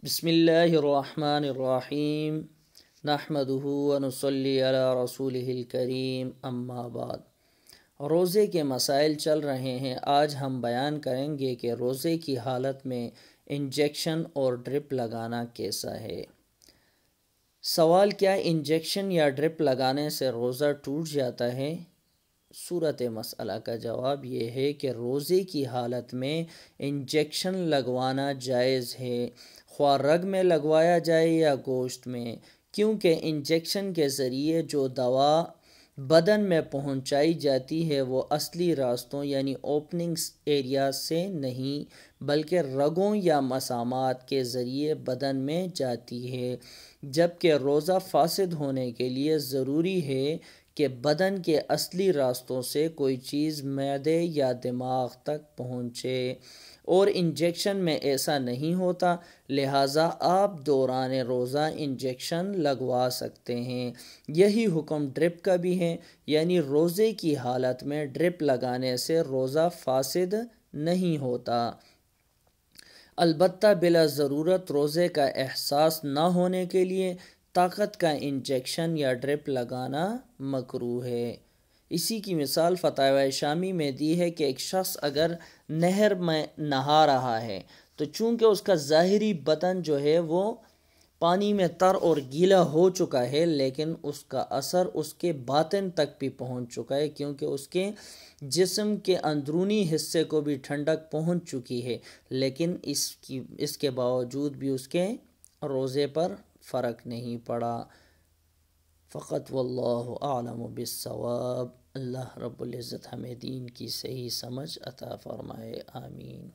بسم اللہ الرحمن الرحیم نحمدہ ونصلی علی رسولہ الکریم اما بعد۔ روزے کے مسائل چل رہے ہیں۔ آج ہم بیان کریں گے کہ روزے کی حالت میں انجیکشن اور ڈرپ لگانا کیسا ہے۔ سوال: کیا انجیکشن یا ڈرپ لگانے سے روزہ ٹوٹ جاتا ہے؟ صورت مسئلہ کا جواب یہ ہے کہ روزے کی حالت میں انجیکشن لگوانا جائز ہے، خواہ رگ میں لگوایا جائے یا گوشت میں، کیونکہ انجیکشن کے ذریعے جو دوا بدن میں پہنچائی جاتی ہے وہ اصلی راستوں یعنی اوپننگز ایریا سے نہیں بلکہ رگوں یا مسامات کے ذریعے بدن میں جاتی ہے، جبکہ روزہ فاسد ہونے کے لیے ضروری ہے کہ بدن کے اصلی راستوں سے کوئی چیز معدے یا دماغ تک پہنچے، اور انجیکشن میں ایسا نہیں ہوتا، لہٰذا آپ دوران روزہ انجیکشن لگوا سکتے ہیں۔ یہی حکم ڈرپ کا بھی ہے، یعنی روزے کی حالت میں ڈرپ لگانے سے روزہ فاسد نہیں ہوتا، البتہ بلا ضرورت روزے کا احساس نہ ہونے کے لیے طاقت کا انجیکشن یا ڈرپ لگانا مکروہ ہے۔ اسی کی مثال فتاوی شامی میں دی ہے کہ ایک شخص اگر نہر میں نہا رہا ہے تو چونکہ اس کا ظاہری بدن جو ہے وہ پانی میں تر اور گیلا ہو چکا ہے، لیکن اس کا اثر اس کے باطن تک بھی پہنچ چکا ہے، کیونکہ اس کے جسم کے اندرونی حصے کو بھی ٹھنڈک پہنچ چکی ہے، لیکن اس کے باوجود بھی اس کے روزے پر فرق نہیں پڑا۔ فقط واللہ اعلم بالصواب۔ اللہ رب العزت ہمیں دین کی صحیح سمجھ عطا فرمائے، آمین۔